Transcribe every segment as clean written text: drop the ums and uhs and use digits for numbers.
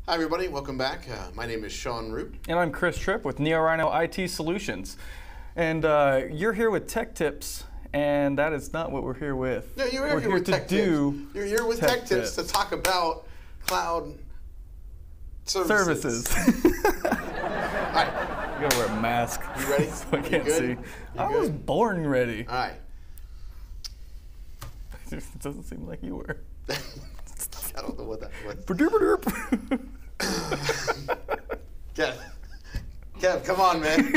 Hi everybody, welcome back. My name is Sean Root. And I'm Chris Tripp with neoRhino IT Solutions. And you're here with tech tips, and that is not what we're here with. No, you're here with tech tips. You're here with tech tips to talk about cloud services. All right. You gotta wear a mask. You ready? So I can't see. I was born ready. All right. It doesn't seem like you were. I don't know what that was. Kev, come on, man.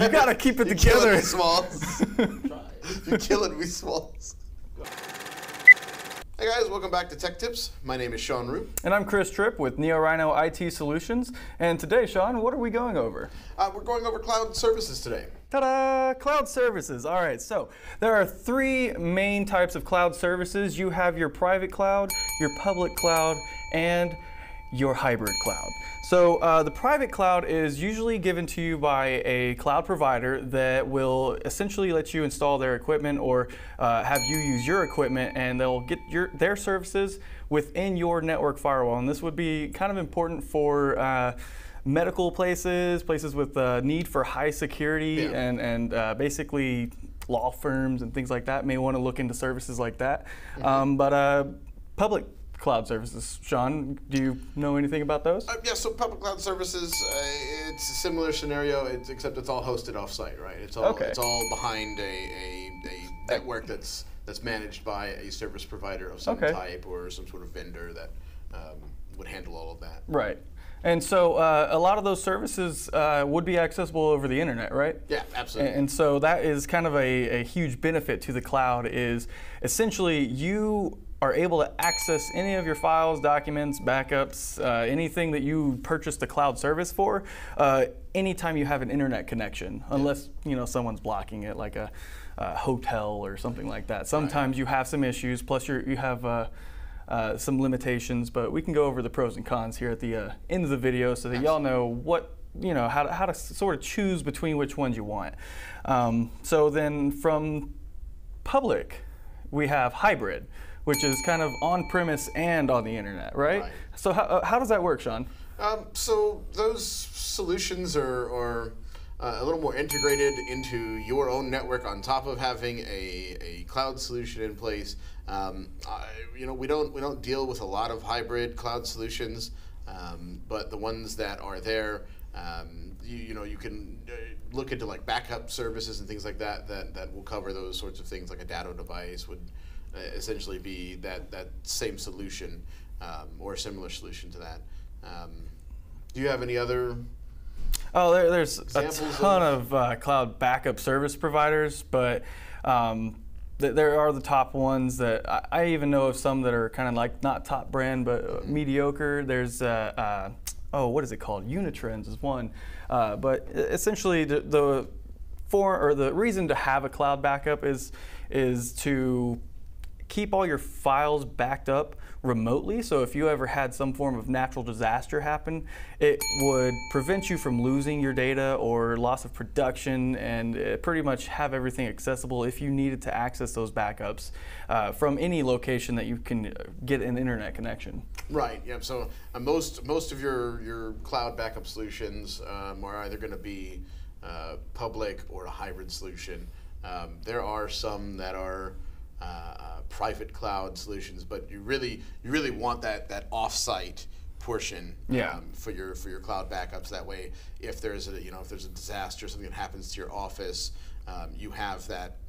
You gotta keep it together. Killing me, Smalls. You're killing me, Smalls. Hey guys, welcome back to Tech Tips. My name is Sean Root. And I'm Chris Tripp with neoRhino IT Solutions. And today, Sean, what are we going over? We're going over cloud services today. Ta-da! Cloud services. All right, so there are three main types of cloud services. You have your private cloud, your public cloud, and your hybrid cloud. So the private cloud is usually given to you by a cloud provider that will essentially let you install their equipment or have you use your equipment, and they'll get their services within your network firewall. And this would be kind of important for medical places with need for high security, and basically law firms and things like that may want to look into services like that. But public cloud services, Sean, do you know anything about those? Yeah, so public cloud services, it's a similar scenario, except it's all hosted off-site, right? It's all behind a network that's managed by a service provider of some type or some sort of vendor that would handle all of that. Right. And so a lot of those services would be accessible over the internet, right? Yeah, absolutely. And so that is kind of a huge benefit to the cloud, is essentially you are able to access any of your files, documents, backups, anything that you purchased a cloud service for, anytime you have an internet connection, unless someone's blocking it, like a hotel or something like that. Sometimes you have some issues, plus you have some limitations, but we can go over the pros and cons here at the end of the video so that y'all know what, how to sort of choose between which ones you want. So then from public, we have hybrid, which is kind of on-premise and on the internet, right? So how does that work, Sean? So those solutions are a little more integrated into your own network on top of having a cloud solution in place. We don't deal with a lot of hybrid cloud solutions, but the ones that are there, you can look into like backup services and things like that will cover those sorts of things. Like a data device would essentially be that same solution or a similar solution to that. Do you have any other? Oh, there's a ton of cloud backup service providers, but there are the top ones that I even know of some that are kind of like not top brand, but mediocre. There's what is it called? Unitrends is one, but essentially the reason to have a cloud backup is to keep all your files backed up remotely. So if you ever had some form of natural disaster happen, it would prevent you from losing your data or loss of production, and pretty much have everything accessible if you needed to access those backups from any location that you can get an internet connection. Right. Yeah. So most of your cloud backup solutions are either going to be public or a hybrid solution. There are some that are private cloud solutions, but you really want that off-site portion for your cloud backups. That way, if there's a disaster, something that happens to your office, you have that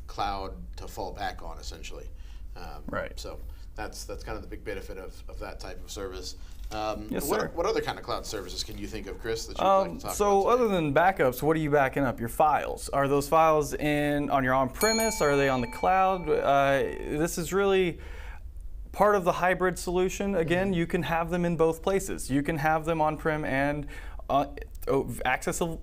cloud to fall back on, essentially. Right. So that's kind of the big benefit of that type of service. Yes, sir. What other kind of cloud services can you think of, Chris, that you'd like to talk so about other than backups, what are you backing up? Your files. Are those files on your on-premise? Are they on the cloud? This is really part of the hybrid solution. Again, you can have them in both places. You can have them on-prem and accessible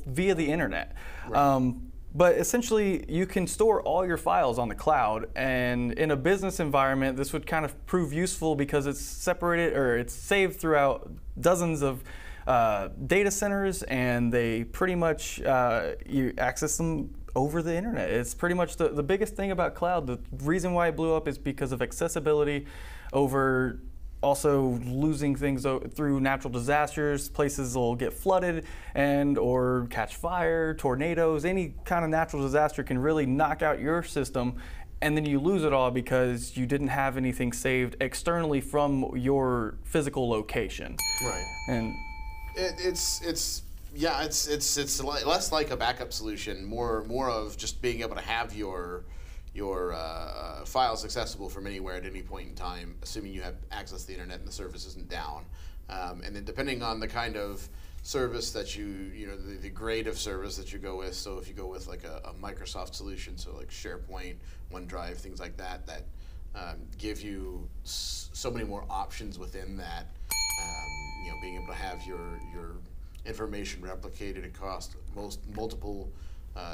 via the internet. Right. But essentially, you can store all your files on the cloud, and in a business environment, this would kind of prove useful because it's separated, or it's saved throughout dozens of data centers, and they pretty much, you access them over the internet. It's pretty much the biggest thing about cloud. The reason why it blew up is because of accessibility over also losing things through natural disasters. Places will get flooded and or catch fire, tornadoes, any kind of natural disaster can really knock out your system, and then you lose it all because you didn't have anything saved externally from your physical location. Right. And it's less like a backup solution, more of just being able to have your files accessible from anywhere at any point in time, assuming you have access to the internet and the service isn't down. And then depending on the kind of service that the grade of service that you go with. So if you go with like a Microsoft solution, so like SharePoint, OneDrive, things like that, that give you so many more options within that. Being able to have your information replicated across multiple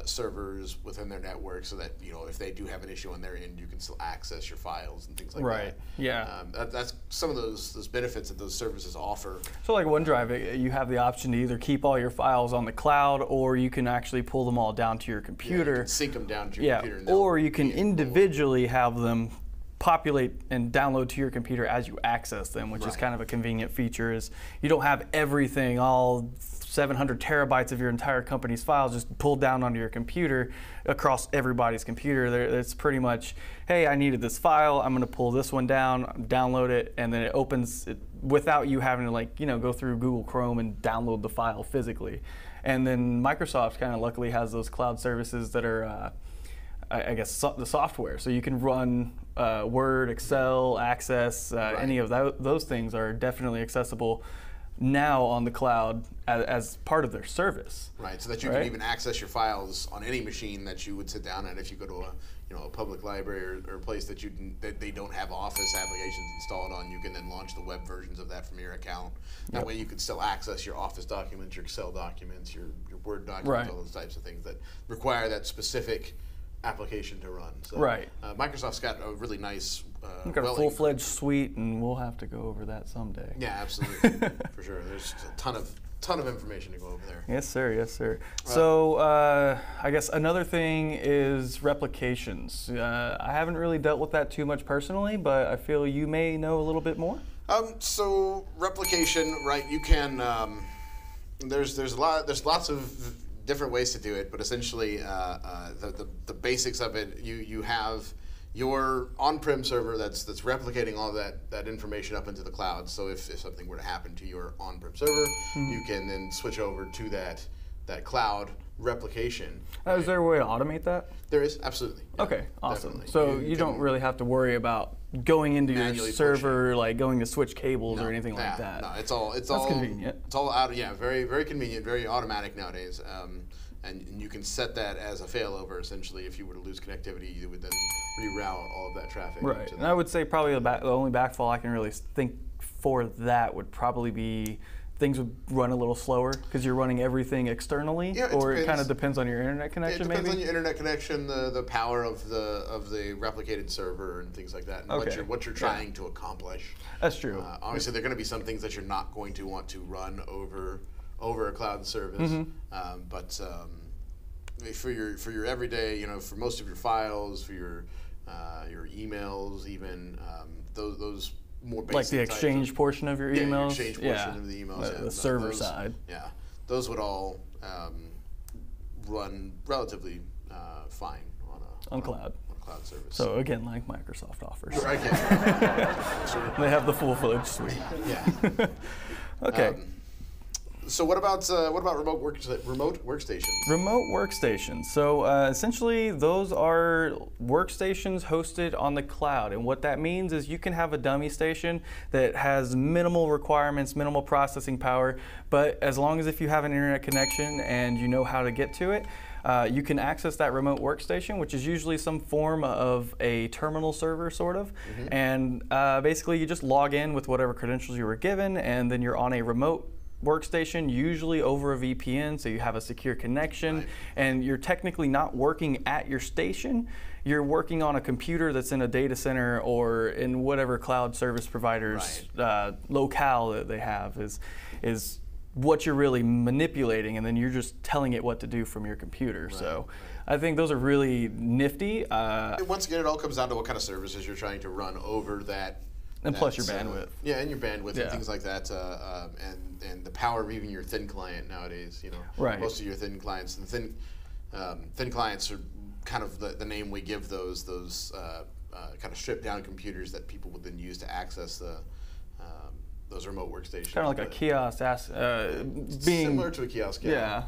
servers within their network, so that if they do have an issue on their end, you can still access your files and things like that. Right. Yeah. That's some of those benefits that those services offer. So like OneDrive, you have the option to either keep all your files on the cloud, or you can actually pull them all down to your computer. Yeah, you can sync them down to your computer. And or you can individually have them populate and download to your computer as you access them, which is kind of a convenient feature. Is you don't have everything, all 700 terabytes of your entire company's files just pulled down onto your computer across everybody's computer. It's pretty much, hey, I needed this file, I'm going to pull this one down, download it, and then it opens it without you having to go through Google Chrome and download the file physically. And then Microsoft kind of luckily has those cloud services that are I guess the software, so you can run Word, Excel, Access, any of those things are definitely accessible now on the cloud as part of their service. Right, so that you can even access your files on any machine that you would sit down at. If you go to a public library or a place that they don't have Office applications installed on, you can then launch the web versions of that from your account. That way you can still access your Office documents, your Excel documents, your Word documents, all those types of things that require that specific application to run. So, Microsoft's got a really nice, we've got a full-fledged suite, and we'll have to go over that someday. Yeah, absolutely, for sure. There's a ton of information to go over there. Yes, sir. Yes, sir. So I guess another thing is replications. I haven't really dealt with that too much personally, but I feel you may know a little bit more. So replication, right? You can. There's lots of different ways to do it, but essentially the basics of it, you have your on-prem server that's replicating all that information up into the cloud. So if something were to happen to your on-prem server, you can then switch over to that cloud replication. Is there a way to automate that? There is, absolutely. Yeah, okay, awesome. Definitely. So you don't really have to worry about going into your server, like going to switch cables or anything like that. No, it's all convenient. It's all out. Yeah, very very convenient, very automatic nowadays. And you can set that as a failover. Essentially, if you were to lose connectivity, you would then reroute all of that traffic. Right. And I would say probably the only backfall I can really think for that would probably be things would run a little slower because you're running everything externally, or it kind of depends on your internet connection. It depends on your internet connection, the power of the replicated server and things like that, and what you're trying to accomplish. That's true. Obviously, there are going to be some things that you're not going to want to run over a cloud service, but for your everyday, for most of your files, for your emails, even those. More basic like the exchange portion of your emails? Yeah, exchange portion of the emails. The server side. Yeah, those would all run relatively fine on cloud service. So again, like Microsoft offers. Right, they have the full-fledged suite. Yeah. Okay. So what about remote workstations? Remote workstations. So essentially, those are workstations hosted on the cloud, and what that means is you can have a dummy station that has minimal requirements, minimal processing power, but as long as if you have an internet connection and you know how to get to it, you can access that remote workstation, which is usually some form of a terminal server, sort of. And basically, you just log in with whatever credentials you were given, and then you're on a remote workstation, usually over a VPN, so you have a secure connection, and you're technically not working at your station. You're working on a computer that's in a data center or in whatever cloud service provider's locale that they have is what you're really manipulating, and then you're just telling it what to do from your computer. So I think those are really nifty. Once again, it all comes down to what kind of services you're trying to run over that And plus your bandwidth. Yeah, and your bandwidth and things like that, and the power of even your thin client nowadays. You know, right. Most of your thin clients, and thin clients are kind of the name we give those kind of stripped down computers that people would then use to access those remote workstations. Kind of like a kiosk, being similar to a kiosk. Yeah.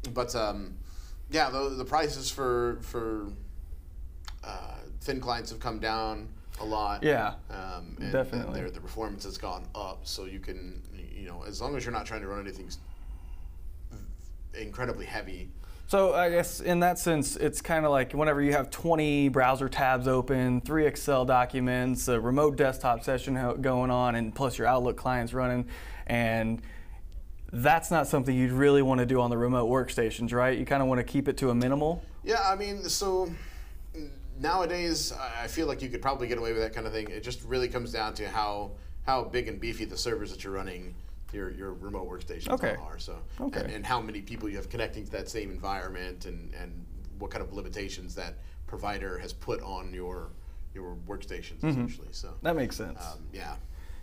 The prices for thin clients have come down a lot. Yeah, and definitely. The performance has gone up, so you can, as long as you're not trying to run anything incredibly heavy. So I guess in that sense, it's kind of like whenever you have 20 browser tabs open, 3 Excel documents, a remote desktop session going on, and plus your Outlook clients running, and that's not something you'd really want to do on the remote workstations, right? You kind of want to keep it to a minimal. Yeah, I mean, so nowadays, I feel like you could probably get away with that kind of thing. It just really comes down to how big and beefy the servers that you're running your remote workstations are. So, and how many people you have connecting to that same environment, and what kind of limitations that provider has put on your workstations, essentially. So that makes sense.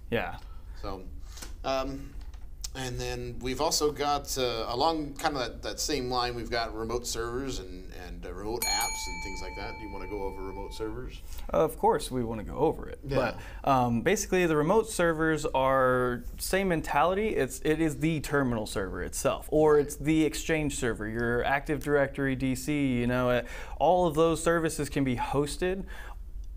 Yeah. So. And then we've also got, along kind of that same line, we've got remote servers and remote apps and things like that. Do you want to go over remote servers? Of course, we want to go over it. Yeah. But basically, the remote servers are same mentality. It is the terminal server itself, or it's the Exchange server, your Active Directory DC. All of those services can be hosted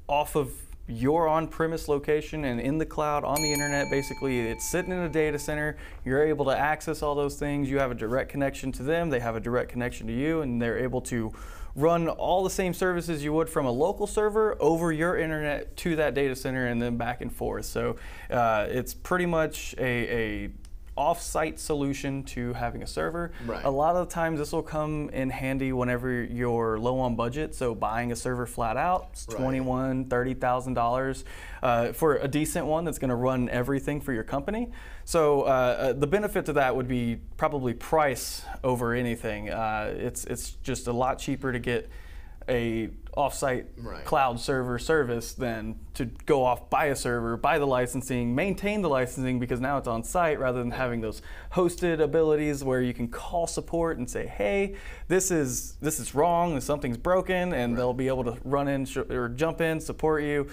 off of your on-premise location and in the cloud on the internet. Basically, it's sitting in a data center. You're able to access all those things. You have a direct connection to them. They have a direct connection to you, and they're able to run all the same services you would from a local server over your internet to that data center and then back and forth. So it's pretty much a off-site solution to having a server. Right. A lot of the times this will come in handy whenever you're low on budget, so buying a server flat out, it's $21,000, $30,000 for a decent one that's going to run everything for your company. So the benefit to that would be probably price over anything. It's just a lot cheaper to get a off-site cloud server service than to go off, buy a server, buy the licensing, maintain the licensing, because now it's on site rather than having those hosted abilities where you can call support and say, hey, this is wrong, something's broken, and they'll be able to run in or jump in, support you,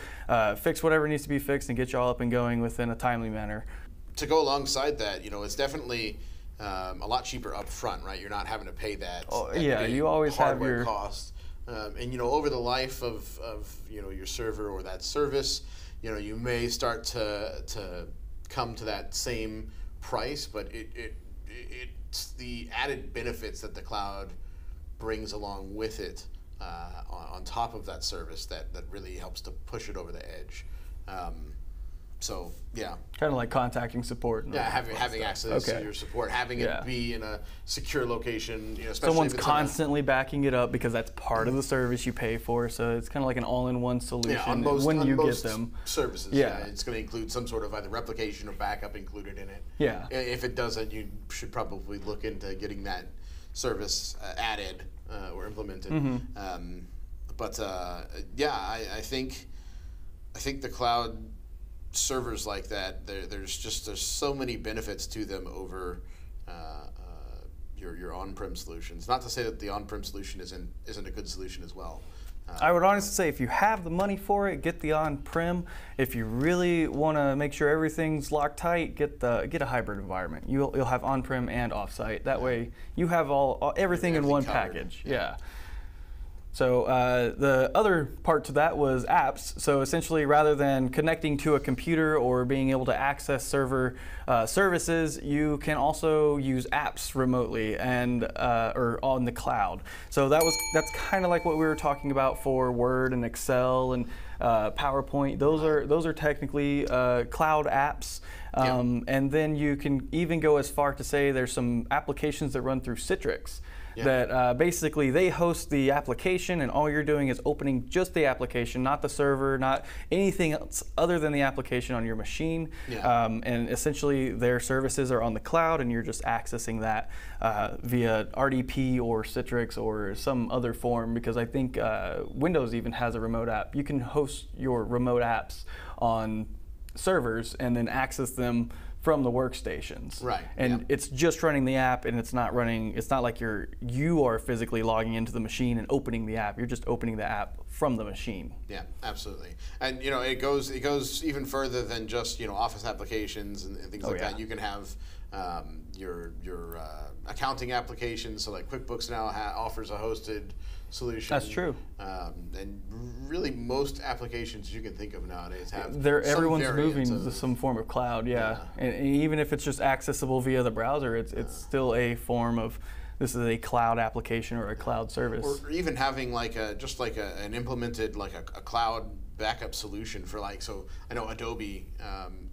fix whatever needs to be fixed, and get you all up and going within a timely manner. To go alongside that, it's definitely a lot cheaper up front, right? You're not having to pay that. You always have your cost. And over the life of your server or that service, you may start to come to that same price, but it's the added benefits that the cloud brings along with it on top of that service that really helps to push it over the edge. So yeah, kind of like contacting support. And having access to your support, having it be in a secure location. Especially someone's constantly backing it up because that's part of the service you pay for. So it's kind of like an all-in-one solution when you get them. Services, it's going to include some sort of either replication or backup included in it. Yeah. If it doesn't, you should probably look into getting that service added or implemented. I think the cloud servers like that, there's so many benefits to them over your on-prem solutions. Not to say that the on-prem solution isn't a good solution as well. I would honestly say if you have the money for it, get the on-prem. If you really want to make sure everything's locked tight, get a hybrid environment. You'll have on-prem and off-site. That way you have everything in one package. Yeah. So the other part to that was apps. So essentially, rather than connecting to a computer or being able to access server services, you can also use apps remotely and or on the cloud. So that's kind of like what we were talking about for Word and Excel and PowerPoint. Those are technically cloud apps. And then you can even go as far to say there's some applications that run through Citrix. that basically they host the application, and all you're doing is opening just the application, not the server, not anything else other than the application on your machine. And essentially their services are on the cloud, and you're just accessing that via RDP or Citrix or some other form, because I think Windows even has a remote app. You can host your remote apps on servers and then access them from the workstations. Right. And it's just running the app, and it's not running, it's not like you are physically logging into the machine and opening the app. You're just opening the app from the machine. Yeah, absolutely. And it goes even further than just Office applications and things like that. You can have your accounting applications. So like QuickBooks now offers a hosted solution. That's true. And really most applications you can think of nowadays have everyone's moving to some form of cloud. And even if it's just accessible via the browser, it's still a form of, this is a cloud application or a cloud service. Or even having like an implemented a cloud backup solution for so I know Adobe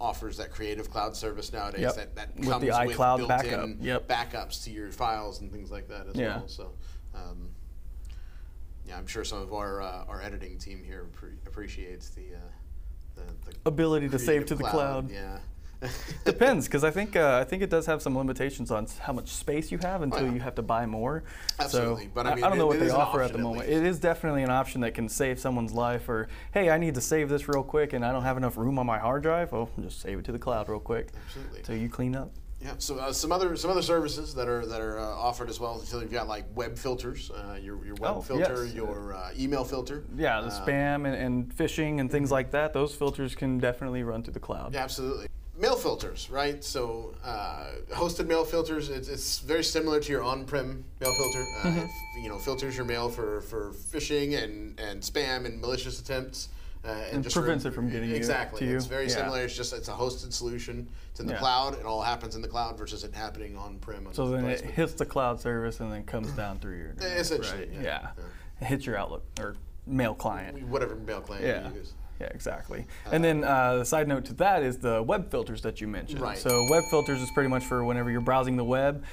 offers that Creative Cloud service nowadays that comes with the iCloud built-in backups to your files and things like that as well. So I'm sure some of our editing team here appreciates the ability to save to the cloud. Yeah. Depends, because I think it does have some limitations on how much space you have until you have to buy more. Absolutely, so but I don't know what they offer at the moment. It is definitely an option that can save someone's life. Or hey, I need to save this real quick, and I don't have enough room on my hard drive. Well, just save it to the cloud real quick. Absolutely. So you clean up. Yeah. So some other services that are offered as well. So you've got like web filters, your web filter, your email filter. Yeah, the spam and phishing and things like that. Those filters can definitely run through the cloud. Yeah, absolutely. Mail filters, right? So hosted mail filters, it's very similar to your on-prem mail filter. It filters your mail for phishing and spam and malicious attempts. And just prevents it from getting to you. It's very similar. It's a hosted solution. It's in the cloud. It all happens in the cloud versus it happening on-prem. So then it hits the cloud service and then comes down through your internet. Essentially, right? It hits your Outlook or mail client. Whatever mail client you use. Yeah, exactly. And then the side note to that is the web filters that you mentioned. Right. So web filters is pretty much for whenever you're browsing the web,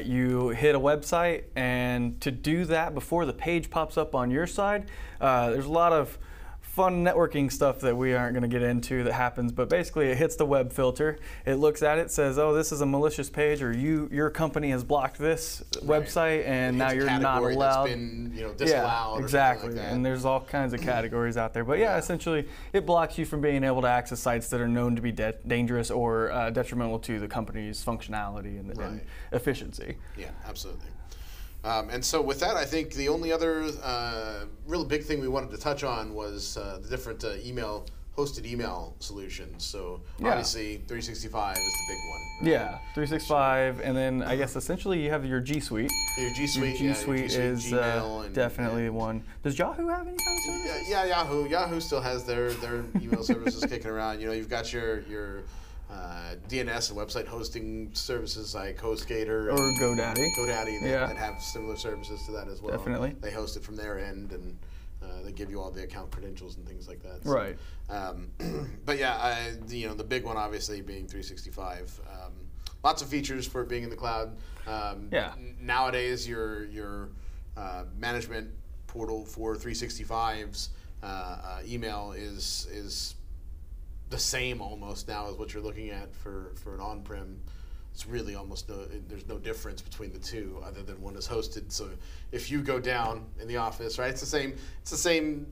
you hit a website, and to do that before the page pops up on your side, there's a lot of fun networking stuff that we aren't going to get into that happens, but basically it hits the web filter, it looks at it, says, oh, this is a malicious page, or your company has blocked this website, and now you're not allowed. That's been, disallowed. Exactly. Or something like that. And there's all kinds of categories out there, but essentially it blocks you from being able to access sites that are known to be dangerous or detrimental to the company's functionality and efficiency. Yeah, absolutely. And so with that, I think the only other real big thing we wanted to touch on was the different hosted email solutions. So obviously 365 is the big one. Right? Yeah, 365, and then I guess essentially you have your G Suite. Your G Suite, G Suite is definitely one. Does Yahoo have any kind of service? Yeah, Yahoo still has their email services kicking around. You've got your DNS and website hosting services like HostGator or GoDaddy that have similar services to that as well. Definitely. They host it from their end, and they give you all the account credentials and things like that. So, right. But the big one obviously being 365. Lots of features for it being in the cloud. Nowadays, your management portal for 365's email is the same almost now as what you're looking at for an on-prem. It's really almost there's no difference between the two other than one is hosted. So if you go down in the office, right, it's the same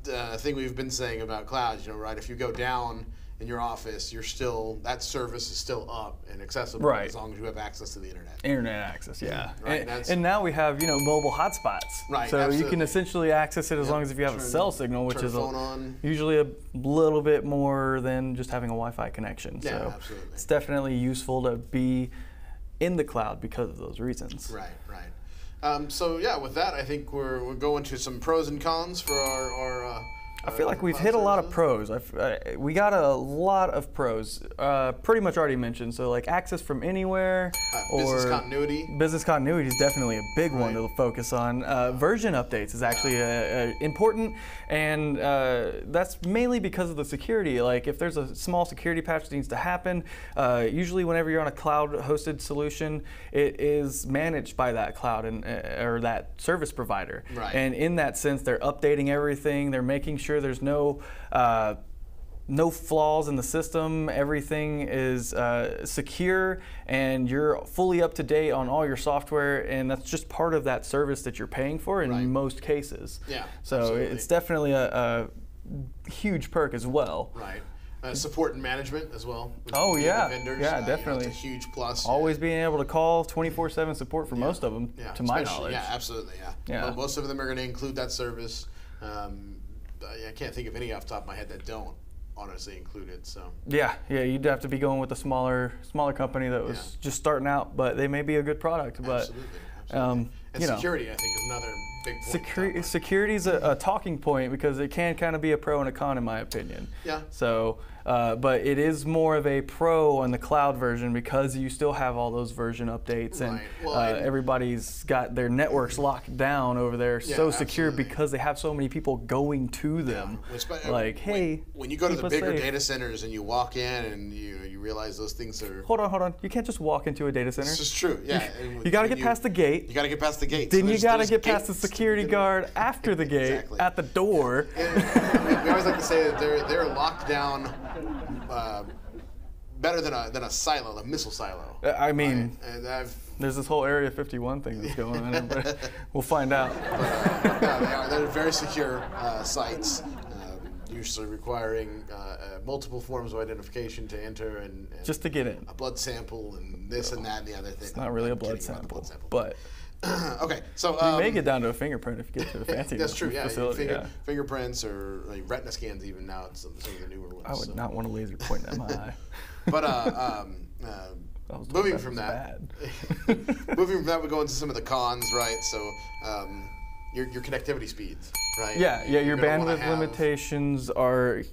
thing we've been saying about clouds, right? If you go down in your office, that service is still up and accessible as long as you have access to the internet. Internet access, Right, and now we have mobile hotspots. Right, so absolutely. You can essentially access it as long as if you have a cell signal, which is usually a little bit more than just having a Wi-Fi connection. Yeah, so absolutely. It's definitely useful to be in the cloud because of those reasons. Right. With that, I think we're going to some pros and cons for our I feel like we've hit a lot of pros. We got a lot of pros, pretty much already mentioned. So like access from anywhere, or business continuity. Business continuity is definitely a big one to focus on. Version updates is actually important, and that's mainly because of the security. Like if there's a small security patch that needs to happen, usually whenever you're on a cloud-hosted solution, it is managed by that cloud or that service provider. Right. And in that sense, they're updating everything. They're making sure there's no flaws in the system. Everything is secure, and you're fully up to date on all your software, and that's just part of that service that you're paying for in most cases. Yeah. So absolutely. it's definitely a huge perk as well. Right. Support and management as well. Oh yeah, vendors, yeah, definitely. It's a huge plus. Always being able to call 24/7 support for most of them, to my knowledge. Yeah, absolutely. Yeah. Well, most of them are going to include that service. I can't think of any off the top of my head that don't honestly include it. So yeah, you'd have to be going with a smaller company that was just starting out, but they may be a good product. But absolutely. And security, I think, is another big point. Security is a talking point because it can kind of be a pro and a con, in my opinion. Yeah. So, but it is more of a pro on the cloud version because you still have all those version updates, and everybody's got their networks locked down over there, so secure because they have so many people going to them. Yeah. Like, hey, when you go to the bigger data centers and you walk in and you realize those things are. Hold on. You can't just walk into a data center. This is true. Yeah. You got to get past the gate. You got to get past the gate. Then you got to get past the security guard after the gate at the door. Yeah. We always like to say that they're locked down better than a silo, a missile silo. I mean, there's this whole Area 51 thing that's going on, but we'll find out. They're very secure sites, usually requiring multiple forms of identification to enter and just to get in. A blood sample and this and that and the other thing. It's not really a blood sample, but. Okay, so you may get down to a fingerprint if you get to the fancy that's true, facility. Fingerprints or like retina scans even now. It's some of the newer ones. I would not want a laser point in my eye. But moving from that, we go into some of the cons, right? So your connectivity speeds, right? Yeah, your bandwidth limitations are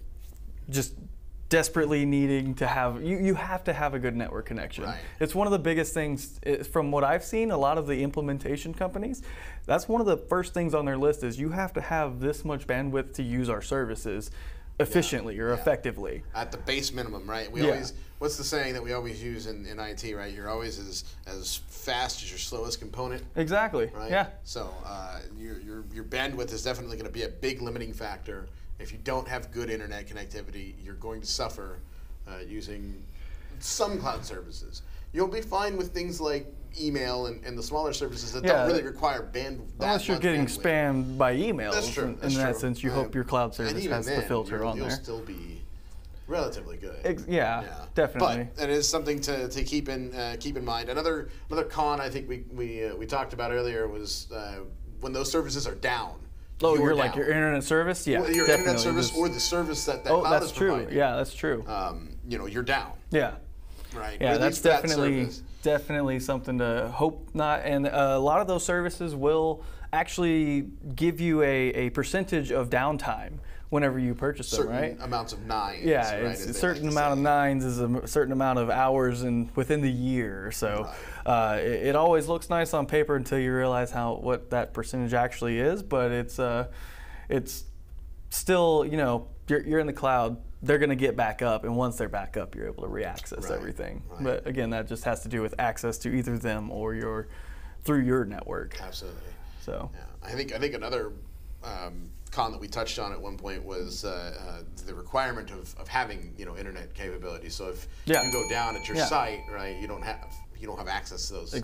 just desperately needing to have, you have to have a good network connection. Right. It's one of the biggest things, from what I've seen, a lot of the implementation companies, that's one of the first things on their list is you have to have this much bandwidth to use our services efficiently or effectively. At the base minimum, right? We always, what's the saying that we always use in IT, right? You're always as fast as your slowest component. Exactly, right? Yeah. So your bandwidth is definitely going to be a big limiting factor. If you don't have good internet connectivity, you're going to suffer using some cloud services. You'll be fine with things like email and the smaller services that don't really require bandwidth. Unless you're getting spammed by emails. That's true. In that sense, you hope your cloud service has the filter on there. You'll still be relatively good. Definitely. But it is something to keep in mind. Another con I think we talked about earlier was when those services are down. Oh, you're like your internet service? Yeah, your internet service or the service that cloud is providing. Yeah, that's true. You're down. Yeah. Right. Yeah, that's definitely something to hope not. And a lot of those services will actually give you a percentage of downtime whenever you purchase them, right? Certain amounts of nines. Yeah, a certain amount of nines is a certain amount of hours within the year. So it always looks nice on paper until you realize what that percentage actually is. But it's still, you're in the cloud. They're going to get back up, and once they're back up, you're able to reaccess everything. Right. But again, that just has to do with access to either them or through your network. Absolutely. So I think another con that we touched on at one point was the requirement of having internet capability. So if you go down at your site, right, you don't have access to those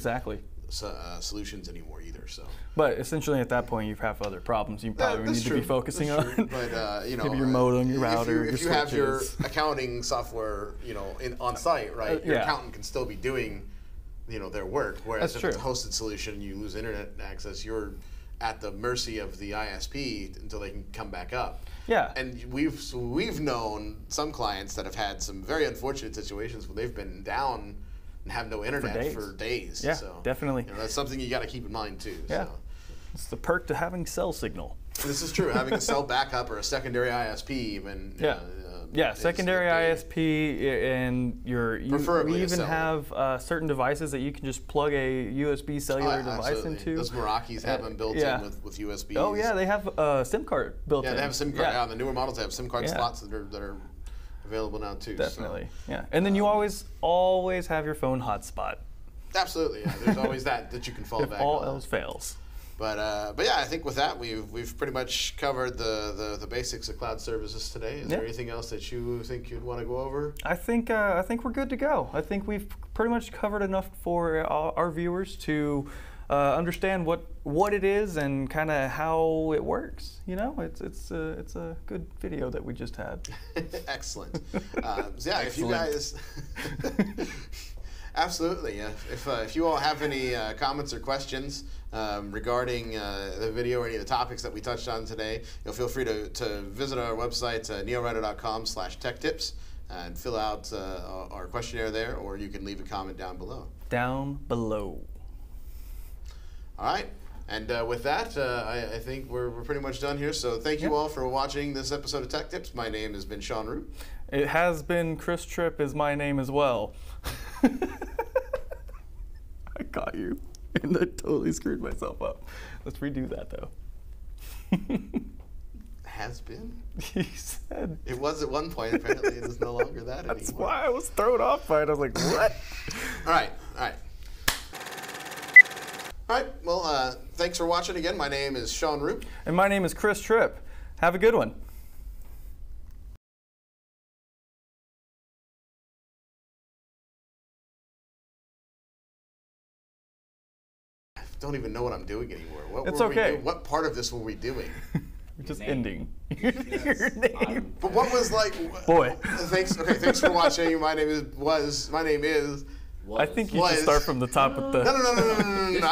solutions anymore either. So, but essentially at that point you have other problems you probably need to be focusing on. But maybe your modem, your router, if you have your accounting software, on site, right, your accountant can still be doing, their work. Whereas if it's a hosted solution, you lose internet access, you're at the mercy of the ISP until they can come back up. Yeah. And we've known some clients that have had some very unfortunate situations where they've been down and have no internet for days. Yeah, so, definitely. That's something you got to keep in mind too. Yeah. So. It's the perk to having cell signal. This is true. Having a cell backup or a secondary ISP even. Yeah, secondary ISP, and we even have certain devices that you can just plug a USB cellular device into. Those Meraki's have them built in with USBs. Oh yeah, they have a SIM card built in. Yeah, they have a SIM card. Yeah, the newer models have SIM card slots that are available now too. Definitely, yeah. And then you always have your phone hotspot. Absolutely, yeah. There's always that you can fall back on. If all else fails. But yeah, I think with that we've pretty much covered the basics of cloud services today. Is there anything else that you think you'd want to go over? I think we're good to go. I think we've pretty much covered enough for our viewers to understand what it is and kind of how it works. You know, it's a good video that we just had. Excellent. So yeah, if you guys. Absolutely. If you all have any comments or questions regarding the video or any of the topics that we touched on today, feel free to visit our website, neoRhino.com/techtips, and fill out our questionnaire there, or you can leave a comment down below. Down below. All right. And with that, I think we're pretty much done here. So thank you all for watching this episode of Tech Tips. My name has been Sean Root. It has been Chris Tripp is my name as well. I got you, and I totally screwed myself up. Let's redo that though. Has been? He said. It was at one point. Apparently, it is no longer that anymore. That's why I was thrown off by it. I was like, what? All right. All right. Well, thanks for watching again. My name is Sean Root. And my name is Chris Tripp. Have a good one. Don't even know what I'm doing anymore. It's okay. What part of this were we doing? We're just ending. Your name. But what was like? Boy. Thanks for watching. My name is. I think you should start from the top with the. No.